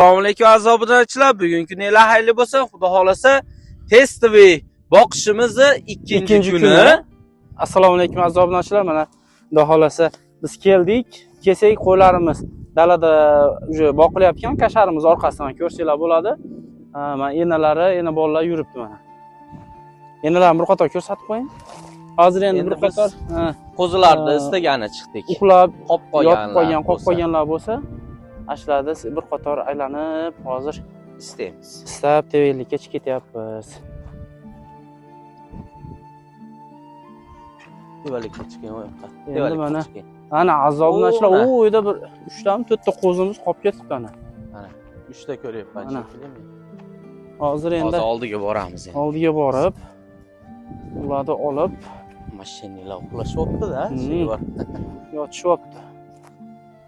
Assalomu alaykum aziz obunachilar. Bugungi kuninglar xayrli bo'lsa, Xudo xolasa testoviy boqishimizni ikkinchi kuni. Assalomu alaykum aziz obunachilar. Mana Xudo xolasa biz keldik. Kesak qo'ylarimiz dalada boqilayotgan kasharimiz orqasidan ko'rsanglar bo'ladi. Mana ena bolalar yuribdi mana. Enalarni bir qator ko'rsatib qo'ying. Hozir endi bir qator qo'zilarni istagani chiqdik. Uxlab, yotib qo'yganlar bo'lsa, ashlarda bir qator aylanib, hozir istaymiz. Istab tevalikka chiqib ketyapmiz. Tevalikka chiqgan o'yoqqa. Endi mana aziz obunachilar, u yerda bir 3 tami 4 ta qo'zimiz qolib ketibdi ana. Mana 3 ta ko'ryapman shekilli. Hozir endi oldiga boramiz endi. Oldiga borib, ularni olib, mashinalar uxlashyapti-da, shu bor. Yotishyapti.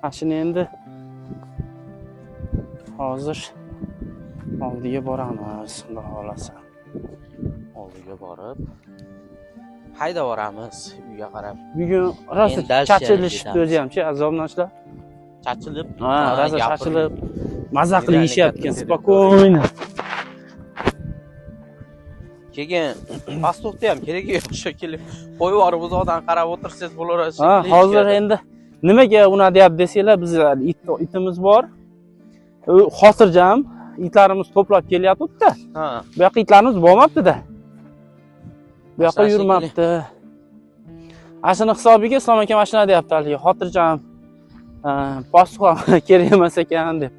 Mashina endi hozir oldiga boramiz, Xudo xolasa. Oldiga borib hayda boramiz uyga qarab. Bugun rosa chachilishibdi o'zi ham-chi, aziz obunachilar. Chachilib, rosa chachilib, maza qilib yeyishyapti, spokойно. Keyin pastoqda ham kerak yo'q shekilli. Qo'yib yuborib o'zingizdan qarab o'tirsangiz bo'laveradi. Hozir endi nimaga uni deyapti desanglar, biz itimiz bor. Xotirjam itlarimiz to'plab kelyapti-da. Bu yoqqa itlarimiz bormabdi-da. Bu yoqqa yurmabdi. Ashuni hisobiga Islom aka mashina deyapti hali, xotirjam. Pastoq kerak emas ekan deb.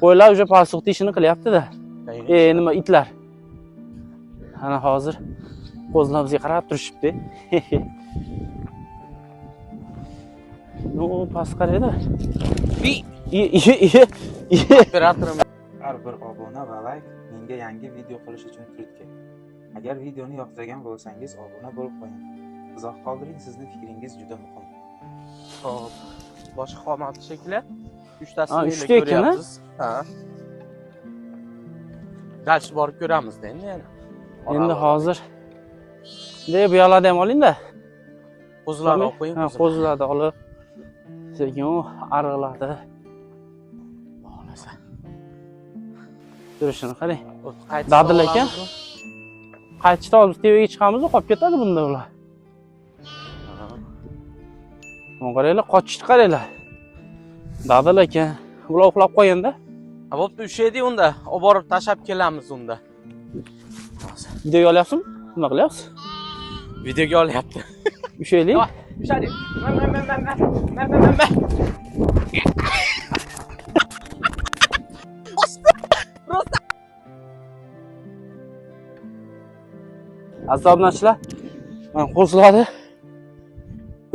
Qo'ylar o'sha pastoqni ishini qilyapti-da. Nima itlar. Ana hozir qo'zlar bizga qarab turishibdi. No, past qaraydi. Operatorim har bir obuna va like menga yangi video qilish uchun turtki. Agar videoni yoqtirgan bo'lsangiz obuna bo'lib qo'ying. Izoh qoldiring, sizning fikringiz juda muhim. Xo'p, boshqa qolmadi shekilli. 3 tasini ko'ryapsiz. Dalch borib ko'ramiz-da endi yana. Endi hozir bu yoqlarda ham oling-da. Qo'zilarni olib qo'ying. Qo'zilarni olib sekin ariqlarda turishini qarang. Dadil ekan. Qaytishda biz tevaga chiqamiz, qolib ketadi bunda ular. Qaranglar, qochishni qaranglar. Dadil ekan. Ular uxlab qo'yganda. Bo'pti, ushaydik unda. Olib borib tashab kelamiz unda. Video olyapsizmi? Nima qilyapsiz? Videoga olyapti. Ushaylik. Ushadik. Aziz obunachilar, men qo'zlarni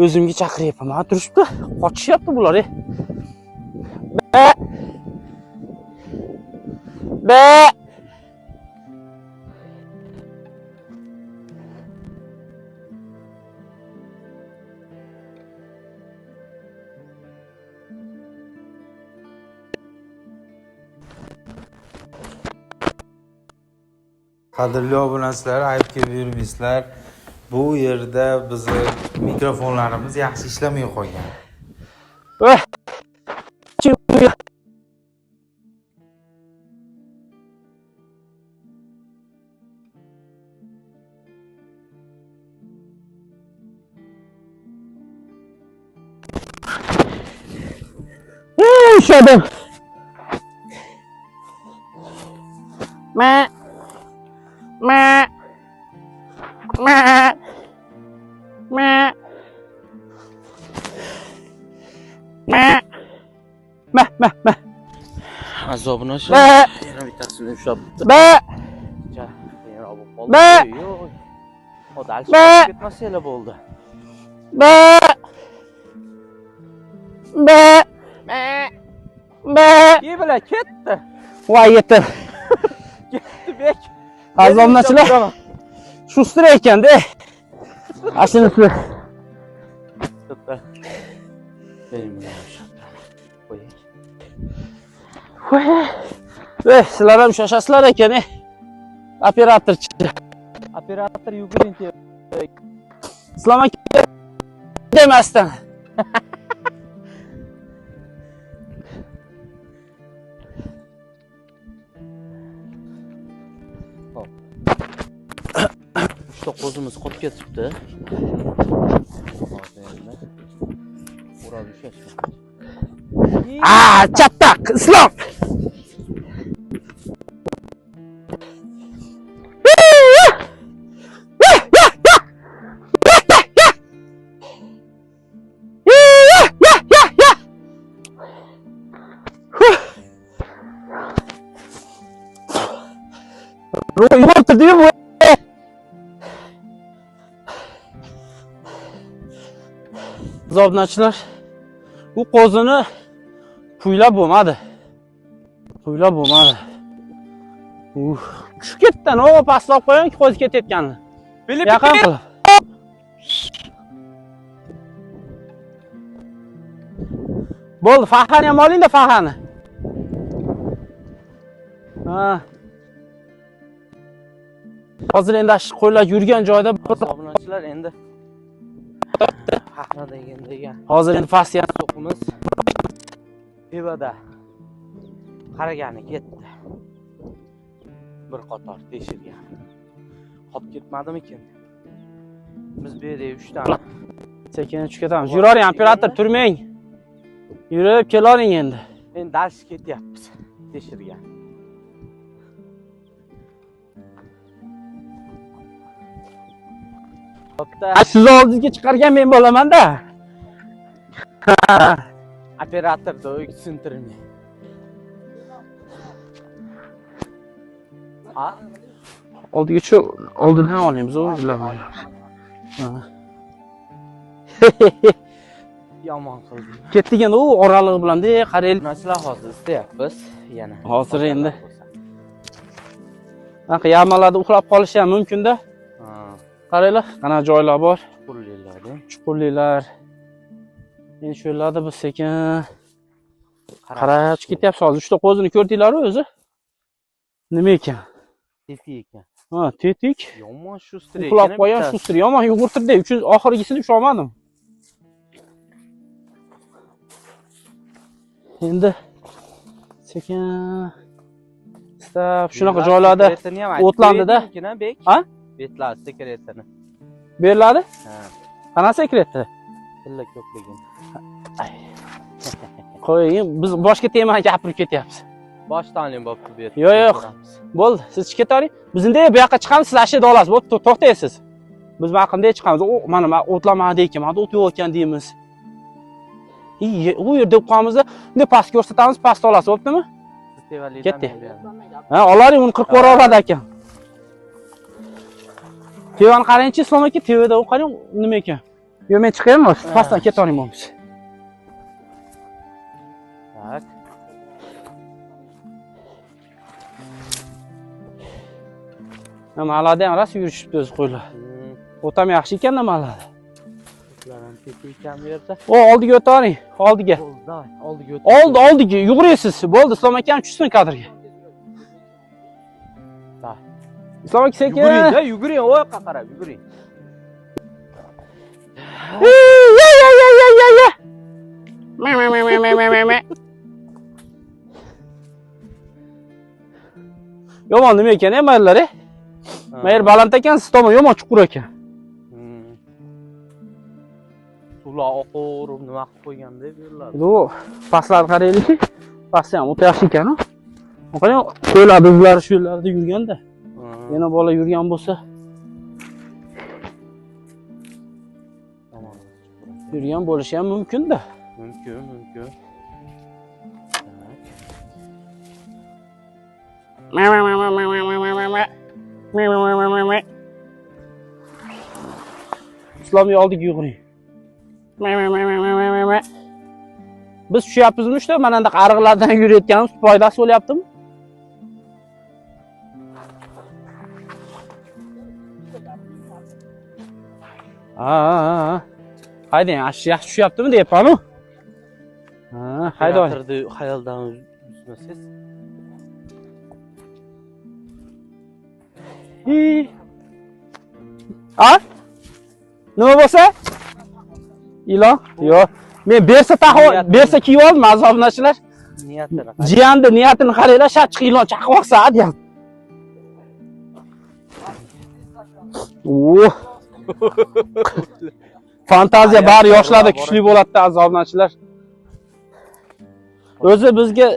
o'zimga chaqiryapman. Mana turishibdi, qochishyapti bular. Ba! Qadrli obunachilar, ayb kelib yurmaysizlar. Bu yerda bizni mikrofonlarimiz yaxshi ishlamay qolgan. Ushladim. Ma. Aziz obunachilar, yana bittasini ushlab bitta. Yana olib qoldi. Yo'q. Odalchi ketmasanglar bo'ldi. Yebila ketdi. Voy yetdi. Ketdi bek. Aziz obunachilar, shuster ekan-da. Ashunisi. Sizlar ham shoshasizlar ekan, operatorchi. Operator yuguring. Islom aka demasdan. uchta qo'zimiz qolib ketibdi. O'rab ushlashgan. Chattak, Islom. Yubortirdi-yu bu. Zobnachilar bu qo'zini puylab bo'lmadi. Shu ketdan o pastlab qo'ygan qo'zi ketayotganini. Yaqin qilib. Bo'ldi, fahani ham oling-da, fahani. Hozir endi qo'ylar yurgan joyda Zobnachilar endi haqna degan. Hozir endi pasyan To'qimiz pivada qaragani ketdi. Bir qator teshilgan. Qolib ketmadimikin? Biz bu yerda 3 ta. Sekin tushib ketamiz. Yuravering, operator, turmang. Yurib kelaring endi. Endi dars ketyapmiz. Teshilgan. Siz oldingizga chiqargan men bo'laman-da. Operator do'y tushuntirmay. Oldigacha oldidan olamiz, o'zlamaymiz. Yomon qildi. Ketdik endi u oralig'i bilan-da, qaraylik. Narsalar hozir istayapmiz yana. Hozir endi. Yamalarda uxlab qolishi ham mumkin-da. Qaranglar, qana joylar bor. Chuqurliklar. Endi shu yerlarda biz sekin qarab ketyapmiz. Hozir 3 ta qo'zini ko'rdinglar-ku o'zi. Nima ekan? Tetik ekan. Tetik. Yomon shustri ekan. Uxlab qo'ygan shustri. Yomon yugurtirdi. Uchun oxirgisini ushlamadim. Endi sekin istab shunaqa joylarda o'tlandi-da. Ha? Betlar sekretini. Beriladi? Qana sekretni? Tilla ko'pligini. Qo'ying, biz boshqa temani gapirib ketyapmiz. Boshdan bo'pti bu yerda. Yo'q. Bo'ldi, siz chiqib ketavering. Bizda bu yoqqa chiqamiz, siz ashida olasiz. Bo'pti, to'xtaysiz. Biz bu yoqqa chiqamiz. Mana o'tlamadi ekan, mana o'tayotgan deymiz. U yerda qolmamizda, bunday past ko'rsatamiz, past olasiz, bo'ptimi? Ketdi. Olaring, uni 40 bor oladi ekan. Tevani qarangchi, Islom aka, tevada u qarang, nima ekan? Yo'q, men chiqaymi? Pastdan ketavering bo'lmiz. Tak. Malada ham rost yurishibdi o'zi qo'ylar. O'tam yaxshi ekan-da malada. Ularni tetik ekan bu yerda. Oldiga o'tavering, oldiga. Oldiga o'tavering. Oldiga yugurasiz. Bo'ldi, Islom aka ham tushsin kadrga. Islom aka sekin. Yuguring, o yoqqa qarab, yuguring. Yomon nima ekan, maylar? Mayr baland ekan, siz tomon yomon chuqur ekan. Suvlar oqib, nima qilib qo'yganda beriladi. Bu pastlarni qaraylik. Pasti ham o'ta yaxshi ekan-ku. Qarang, qo'ylar bizlar shu yerlarda yurganda. Yana bola yurgan bo'lsa, yurgan bo'lishi ham mumkin-da. Mumkin. Islomga oldiga yuguring. Biz tushyapmizmi-shu, mana bunday ariqlardan yurayotganimiz foydasi bo'lyaptimi? Haydang, yaxshi tushyaptimi deyapman-ku. Haydang. Xayoldan uzmasiz. Nima bo'lsa? Ilon? Yo'q. Men bersa bersa kiyib oldim, azobnachilar. Niyatini qaranglar, shachchiq ilon chaqib olsa, deyapti. Oo. Fantaziya bari yoshlarda kuchli bo'ladi azoblanchilar. O'zi bizga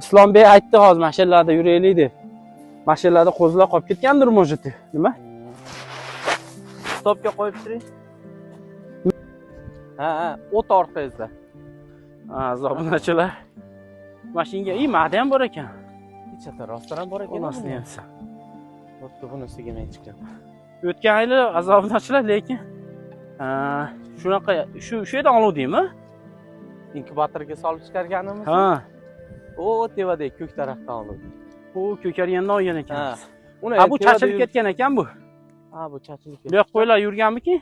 Islombek aytdi hozir mashinlarda yuraylik deb. Mashinlarda qo'zlar qolib ketgandir может. Nima? Stopga qo'yib turing. Ha, o't orqangizda. Azoblanchilar. Mashinaga ma'da ham bor ekan. Ichida rostdan ham bor ekan. Onasini yemsa. Xuddi bunisiga men chiqaman. O'tgan yili azoblanchilar lekin shunaqa shu yerdan oluvdingmi? Inkubatorga solib chiqarganimiz. Ha. O tevadagi ko'k tarafdan oldik. U ko'kargandan olgan ekan. Uni Bu chachilib ketgan ekan bu. Ha, bu chachilib ketgan. Bu yoq qo'ylar yurganmiki?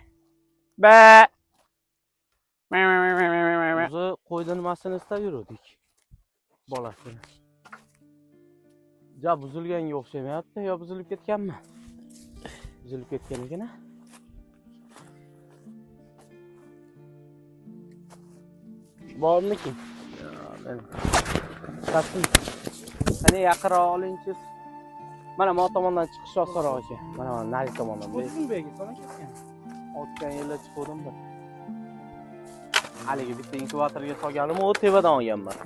Ba. O'zi qo'ydi nimasini istab yurdik. Bolasini. Ja buzilganga o'xshamayapti, yo buzilib ketganmi? Buzilib ketgan ekan. Bormiki? Qani yaqinroq olingchi. Mana bu tomondan chiqish osonroq ekan. Mana nari tomondan. O'zbek sana ketgan. O'tgan yili chiqdim bir. Haligi bitta inkubatorga solganim, u tevadan olganman.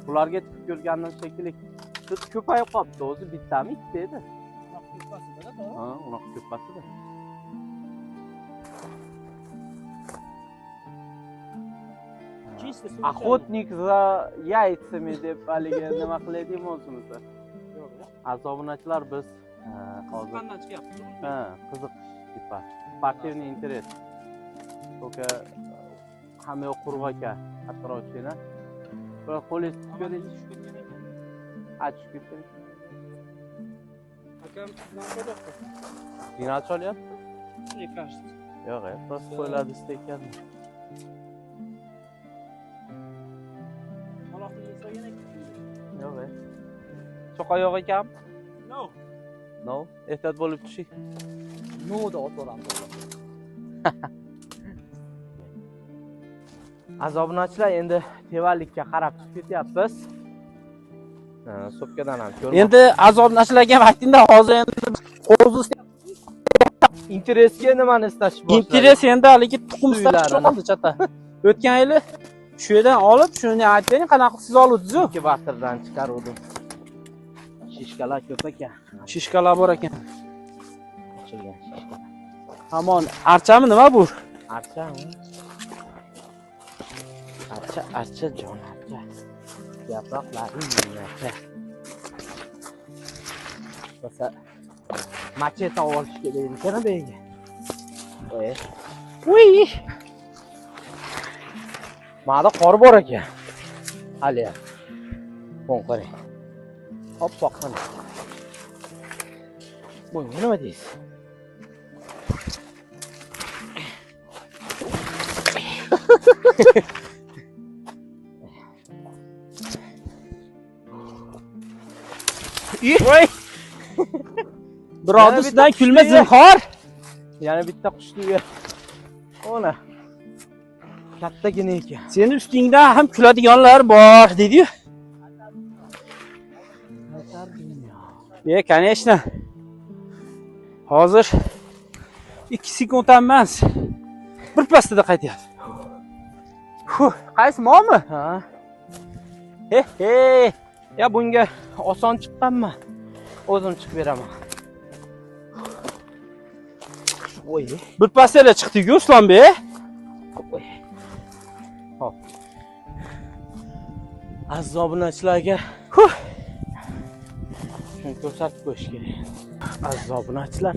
Ularga chiqib ko'rgandim shekilli. Ko'payib qolibdi, o'zi bittami, ikkita edi. Ha, unaqa ko'pasida. Охотник за яйцами deb haligi nima qilaylikmi o'zimizda? Yo'q. Azobunachilar biz hozir Qandan chiqyapti? ha, qiziq tipa. Sportivniy interes. Только hamma qurg'oq aka, atrofchina. Bir qo'lingiz tutib ko'ringiz. Achib ketgan. Akam bilan qo'yapti. Signal cholyapti? Ne кажется? Yo'q, просто qo'yladi ekan. Yo'q. Cho'qa yo'q ekan? No. No, ehtiyot bo'lib tushing. No da o'tiraman. Azobunachilar endi tevalikka qarab chiqib ketyapmiz. Sopkadan ham ko'rmoq. Endi azoblanchilarga ham aytingda hozir endi qo'ziz Interesga nimani istash boshladi? interes endi haligi tuxum istash qoldi chata. O'tgan yili shu yerdan olib, shuni ayting, qanaqa siz oluvdingiz-ku? Inkubatordan chiqaruvdim. Shishkalar ko'p ekan. Shishkalar bor ekan. Ochilgan shishka. Hamon archami nima bu? Archami? Archa jon archa. Yaproqlari minnatli. Bo'lsa macheta olish kerak ekan beyga. Qo'y. Uy! Ma'da qor bor ekan. Hali. Qo'ng qarang. Oppoq qana. Bunga nima deysiz? Voy! Birovni ustidan kulma zinhor. Yana bitta qushli. Ona. Kattagina ekan. Seni ustingda ham kuladiganlar bor, dedi-yu. Конечно. Hozir 2 sekund ham emas. Bir pastada qaytyapti. Qaysi momi? Ha. He. Ya bunga oson chiqqanmi? O'zim chiqib beraman. Voy. Bir pastada chiqdi-ku Usmonbek. Hop. Azobunachilarga shuni ko'rsatib qo'yish kerak. Azobunachilar.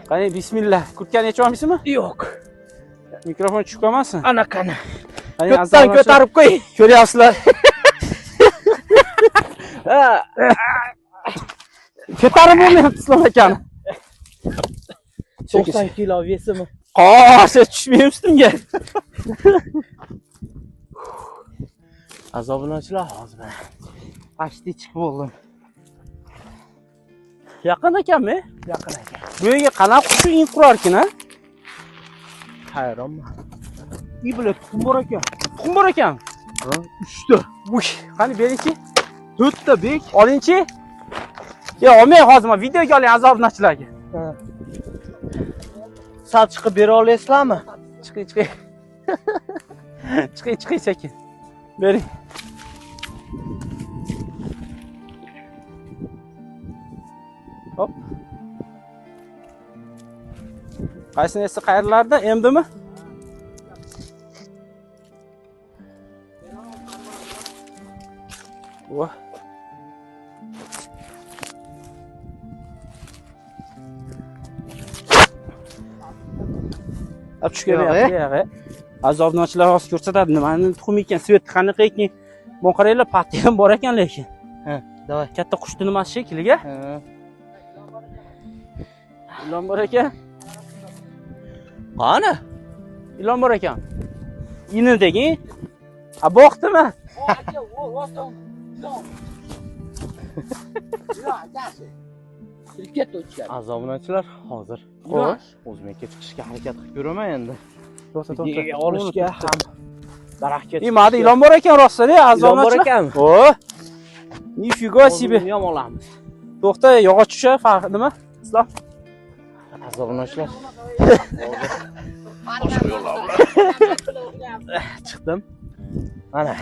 Qani bismillah. Kurtkani yechib olmaysizmi? Yo'q. Mikrofon tushib qolmasin. Ana qani. Ko'tdan ko'tarib qo'y. Ko'ryapsizlar. Ko'tarib bo'lmayapti Islom akani. 90 kilo vesimi. Qosha tushmaymi ustimga. Azobunachilar hozir mana. Pashti chiqib bo'ldim. Yaqin ekanmi? Yaqin ekan. Bu yerga qanaqa qush in qurarkin-a? Hayronman. Ibla tuxum bor ekan. Tuxum bor ekan. Ha, 3 ta. Uy, qani beringchi. 4 ta bek. Olingchi. Olmay hozir men videoga oling azobunachilarga. Sal chiqib bera olasizlarmi? Chiqing. Chiqing sekin. Bering. Hop. Qaysinisi qayerlarda? Emdimi? Voh. Ab tushgaryapti. Azobnochilar hozir ko'rsatadi nimani tuxum ekan, svet qanaqa ekan. Bu qaranglar, paxta ham bor ekan lekin. Ha, davay. Katta qushni nimasi shekliga? Ilon bor ekan. Qani? Ilon bor ekan. Inidagi. A boqdimi? Azobnochilar hozir. Xo'sh, O'zimga chiqishga harakat qilib ko'raman endi. to'xta. Olishga ham daraxtga. Nimada ilon bor ekan rostda-da, Ilon bor azobnochilar. ekanmi? O, nifigo себе. Ham olamiz. To'xta, yog'och tusha, farqi nima? Islom. Azobnochilar. Chiqdim. Mana.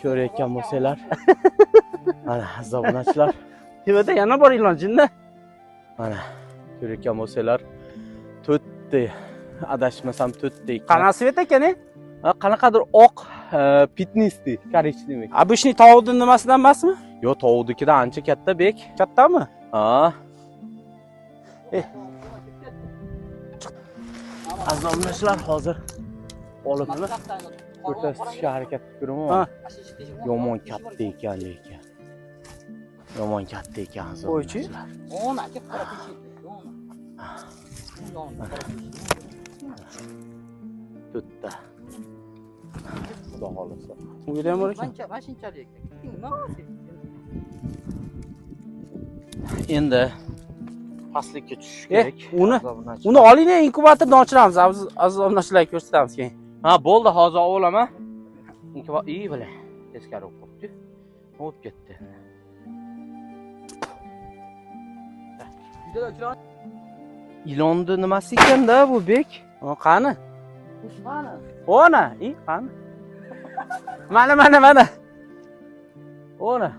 Ko'rayotgan bo'lsanglar. Mana azobnochilar. Tevada yana bor ilon jinni. Mana ko'rayotgan bo'lsanglar, 4 ta, adashmasam 4 ta. Qanaqa svet ekan? Qanaqadir oq pitnisdi, korичневый. Обычный tovuqning nimasidan emasmi? Yo, tovuqnikidan ancha katta bek. Kattami? Ha. Azobnochilar hozir olib nima? Ko'rsatishga harakat qilib ko'raman. Yomon katta ekan lekin. Yomon katta ekan azobnochilar. To'rtta. Xudo xolisa. Bu yerda ham bor ekan. Endi pastlikka tushish kerak. Uni oling, inkubatordan ochiramiz, azobnochilarga ko'rsatamiz keyin. Ha, bo'ldi, hozir olaman. Inkubator, bilan teskari o'qibdi. O'tib ketdi. Ilonni nimasi ekan-da bu bek? Qani? Ona, qani? Mana. Ona.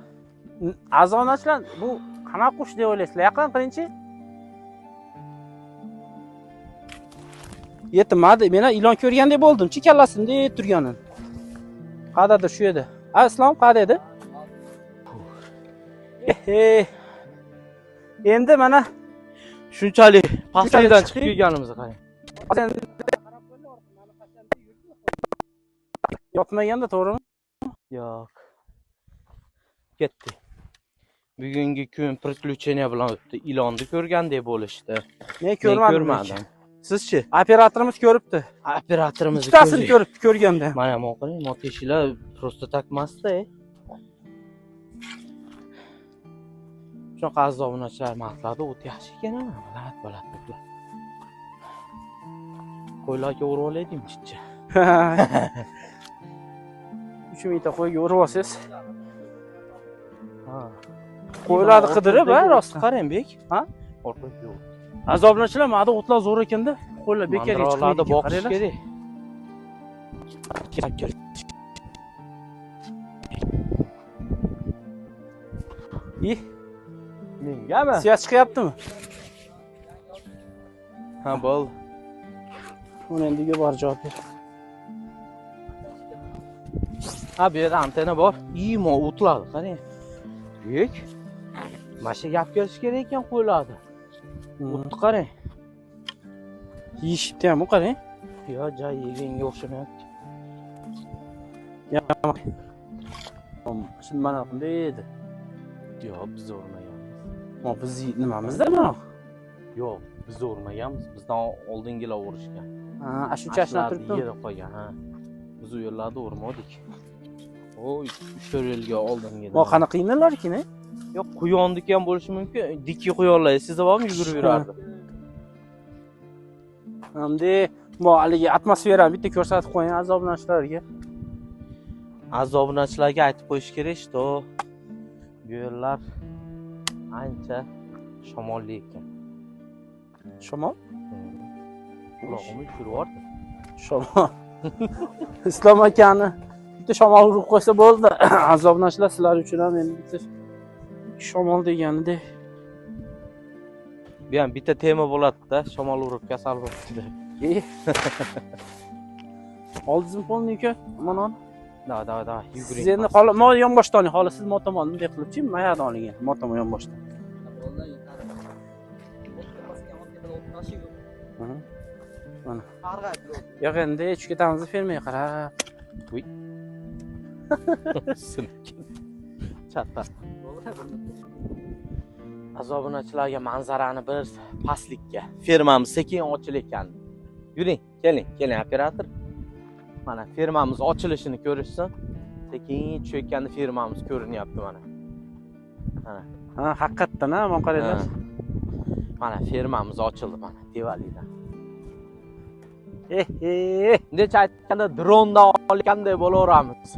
Azobnochilar bu qanaqa qush deb o'ylaysizlar? Yaqin qiling-chi. Yetmadi. Men ilon ko'rgandek bo'ldim-chi, kallasini turganin. Qadadir shu edi. Islom qayerda edi? Endi mana Shunchalik pastlikdan chiqib kelganimizni qarang. Yotmaganda, to'g'rimi? Yo'q. Ketdi. Bugungi kun приключение bilan o'tdi. Ilonni ko'rgandek bo'lishdi. Men ko'rmadim. Sizchi? Operatorimiz ko'ribdi. Operatorimiz Ikkitasini ko'ribdi, ko'rganda. Mana bu qarang, moteshilar просто takmasda. Shunaqa azobnochilar maqladi, o't yaxshi ekan, baland. Qo'ylarga urib olaydim chicha. 3 mingta qo'yga urib olsangiz. Ha. Qo'ylarni qidirib, rost qarang bek. Ha? Orqaga yo'q. Azobnochilar ma'da o'tlar zo'r ekanda, qo'ylar bekarga chiqmaydi, boqish kerak. Mengami? Siyat chiqyaptimi? Ha, bo'ldi. Uni endiga bor javob ber. Ha, bu yerda antena bor. Imo o'tladi, qarang. Bek. Mana shu gap kelish kerak ekan qo'ylardi. O'tni qarang. Yeyishibdi ham, qarang. Yo, joy yeganga o'xshamayapti. Shuni mana qanday edi? Yo'q, biz o'rmaganmiz. Biz nimamizda mana? Yo'q, biz o'rmaganmiz. Bizdan oldingilar o'rishgan. Ha, shunchasini turibdi. Yerda qolgan, ha. Biz u yerlarda o'rmadik. Oy, 3-4 yilga oldingi. Mo qanaqa qiyinlar ekan? Yo'q, quyondiki ham bo'lishi mumkin. Dikki quyonlar, sizda bormi, yugurib yurardi. Hamda mo haligi atmosferani bitta ko'rsatib qo'ying azoblanishlarga. Azoblanishlarga aytib qo'yish kerak, что bu yerlar ancha shamolli ekan. Shamol? Quloqimni tushiryordi. Shamol. Islom akani bitta shamol urib qo'ysa bo'ldi. Azoblanishlar sizlar uchun ham endi bitta shamol deganida. Bu ham bitta tema bo'ladi-da, shamol urib kasal bo'libdi. Oldingizmi polniki? Aman. Давай, yuguring. Siz endi hali mo yonboshdan oling, hali siz motomon bunday qilibchi, mayada oling endi, motomon yonboshdan. Mana. Yo'q endi hech ketamiz fermaga qarab. Uy. Chatta. Azobunachilarga manzarani bir pastlikka. Fermamiz sekin ochilayotgan. Yuring, keling operator. Mana fermamiz ochilishini ko'rishsin. Sekin tushayotganda fermamiz ko'rinyapti mana. Mana. Ha, haqiqatdan, ha, men qaraylar. Mana fermamiz ochildi mana devalidan. Necha aytganda drondan olganday bo'laveramiz.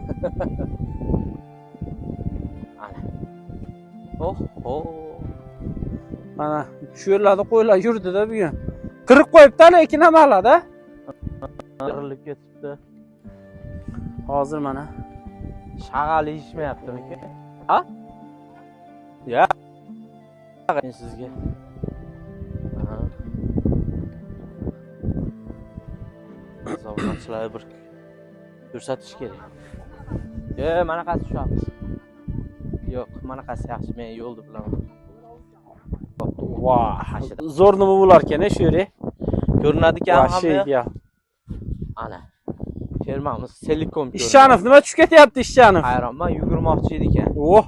Mana. Mana shu yerlarda qo'ylar yurdi-da bugun. Qirib qo'yibdi lekin amalada. Qirilib ketibdi. Hozir mana Shag'al yeyishmayaptimi-ki? Ha? Ya. Men sizga. Azobunachilar bir ko'rsatish kerak. Mana qaysi tushamiz? Yo'q, mana qaysi yaxshi, men yo'lni bilaman. Voh, zo'r nima bo'lar ekan shu yeri. Ko'rinadigan hamma. Ana. Fermamiz Selikom ko'rinadi. Ishchanov nima tushib ketyapti Ishchanov? Hayronman, yugurmoqchi edi ekan. Oh.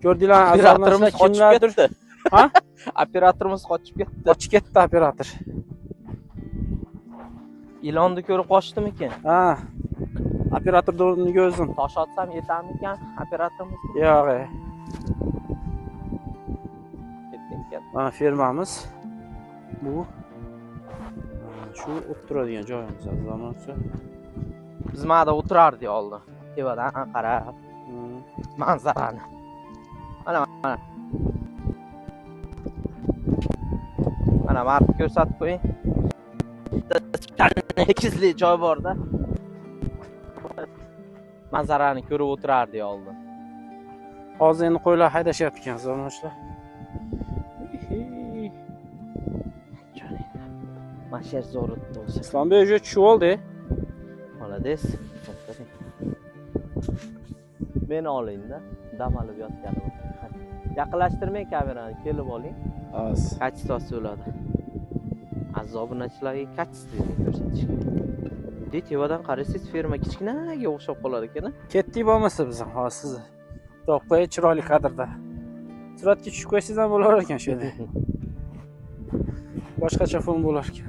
Ko'rdinglar, operatorimiz qochib ketdi. Ha? Operatorimiz qochib ketdi. Qochib ketdi operator. Ilonni ko'rib qochdimikan? Ha. Operator o'rniga o'zim. Tosh otsam yetarmikan operatorimiz? Yo'q. Ketgan. Mana fermamiz. Bu shu o'tiradigan joyimiz zamoncha. Biz mana o'tirardik oldin. Tevadan qarab manzarani. Mana. Mana martni ko'rsatib qo'ying. Tekisli joy bor-da. Manzarani ko'rib o'tirardik oldin. Hozir endi qo'ylar haydashyapti ekan zamonchilar. Masher zo'r o'tdi. Islombek o'zi tushib oldi. Молодец. Men oling-da, dam olib yotganim. Yaqinlashtirmang kamerani, kelib oling. Az. Kachistasi bo'ladi. Azobunachilarga kachistani ko'rsatish kerak. Tevadan qarasangiz ferma kichkinaga o'xshab qolar ekan. Ketdik bo'lmasa biz ham hozir sizni topib chiroyli kadrda. Suratga tushib qo'ysangiz ham bo'lar ekan shu yerda. Boshqacha fon bo'lar ekan.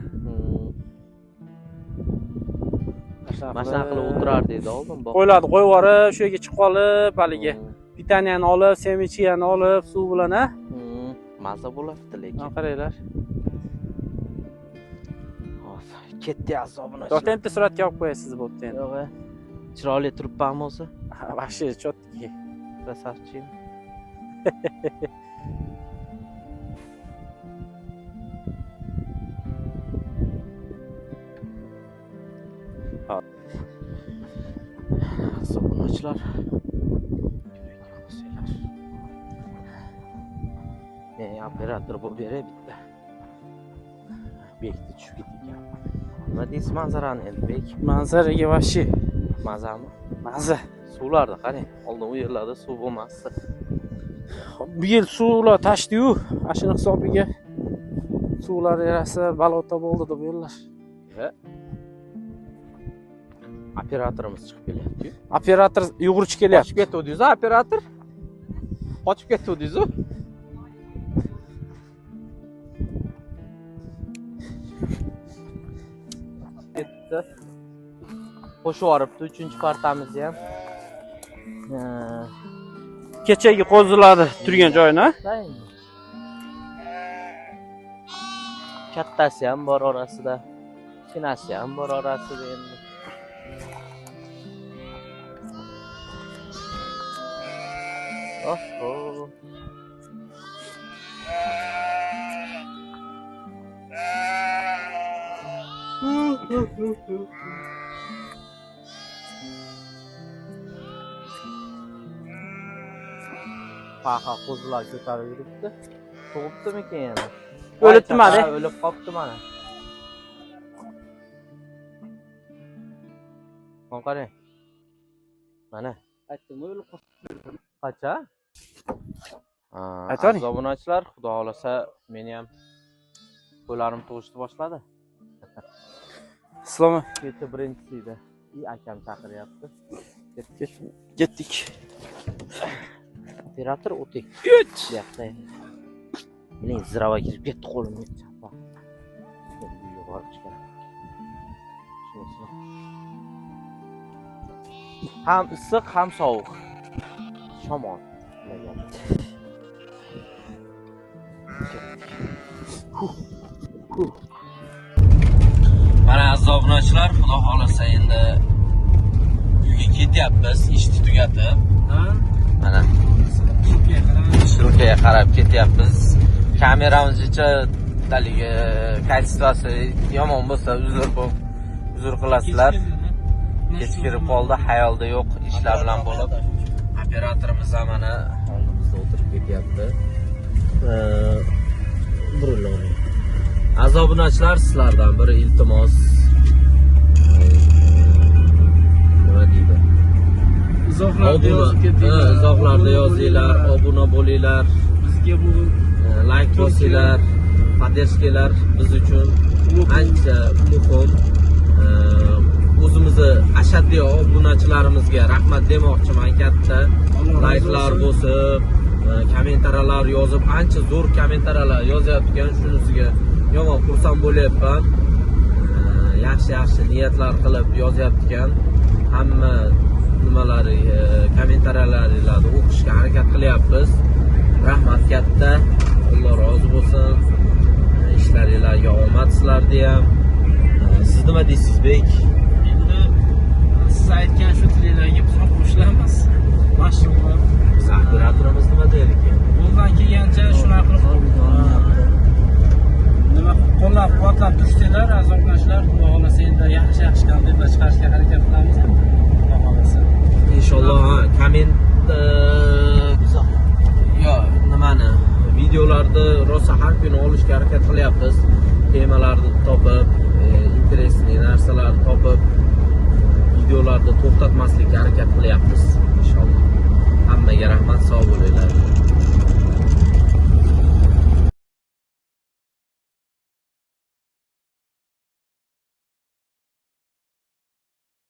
Mashina qilib o'tirardi edi oldin. Qo'ylarni qo'yib yuborib, shu yerga chiqib qolib, haligi pitaniyani olib, semichiyani olib, suv bilan a. Maza bo'ladi lekin. Qaranglar. Ketdi azobunachilar. To'xta endi suratga olib qo'yasiz bo'pti endi. Yo'q. Chiroyli turibmanmi o'zi? Вообще chotki. Красавчик. Azobunachilar. Operator bu beray bitta. Bekni tushib ketgan. Nima deysiz manzarani endi bek? Manzaraga вообще mazami? Maza. Suvlarda qarang, oldin u yerlarda suv bo'lmasdi. Bu yil suvlar tashdi-yu, ana shuni hisobiga suvlar yarasi balota bo'ldi deb yo'llar. Operatorimiz chiqib kelyapti. Operator yugurib kelyapti. Qochib ketdingiz, operator? Qochib ketdingiz. Qo'shib yuboribdi 3-partamizni ham. Kechagi qo'zilarni turgan joyini. Kattasi ham bor orasida, kichkinasi ham bor orasida endi. Paqa qo'zilar ko'tarib yuribdi. Tug'ibdimikan yana? O'libdi-madi. O'lib qolibdi mana. Mana qarang. Mana. Aytdim, o'lib qolibdi. Qacha? Aytavering. Obunachilar, xudo xolasa meni ham qo'llarim tug'ishni boshladi. Islom Kecha birinchisi edi. Akam chaqiryapti. ketdik. Operator o'tik. Bu yoqda. Mening zirava kirib ketdi qo'limga chapa. Uyga borib chiqaman. Shunisi. Ham issiq, ham sovuq. Shamol. Mana aziz obunachilar, xudo xolasa endi uyga ketyapmiz, ishni tugatib. Mana Shrukaga qarab ketyapmiz. Kameramiz haligi kачествоsi yomon bo'lsa uzr qilasizlar. Kechikirib qoldi, hayolda yo'q, ishlar bilan bo'lib. Operatorimiz ham mana oldimizda o'tirib ketyapti. Buriladi. Aziz obunachilar, sizlardan bir iltimos. Nima deydi? Izohlarda yozinglar, obuna bo'linglar. Bizga bu like bosinglar, podдержкалар biz uchun ancha muhim. O'zimizni ashaddiy obunachilarimizga rahmat demoqchiman katta. Like'lar bosib, kommentariyalar yozib, ancha zo'r kommentariyalar yozayotgan, shunisiga yomon xursand bo'lyapman. Yaxshi niyatlar qilib yozyaptikan. Hamma nimalari, kommentariyalaringizni o'qishga harakat qilyapmiz. Rahmat katta. Alloh rozi bo'lsin. Ishlaringizga omad sizlarga ham. Siz nima deysiz, Bek? Endi siz aytgan shu tillarga biz ham qo'shilamiz. Mashhurlar. Biz operatorimiz nima deydi ekan? Qo'ldan kelgancha shunaqa qilib nima qo'llab-quvvatlab turishinglar, azoblanishlar. Xudo xolasa endi yaxshi kontentlar chiqarishga harakat qilamiz. Xudo xolasa. Inshaalloh nimani videolarni rosa har kuni olishga harakat qilyapmiz. Temalarni topib, interesli narsalarni topib, videolarni to'xtatmaslikka harakat qilyapmiz.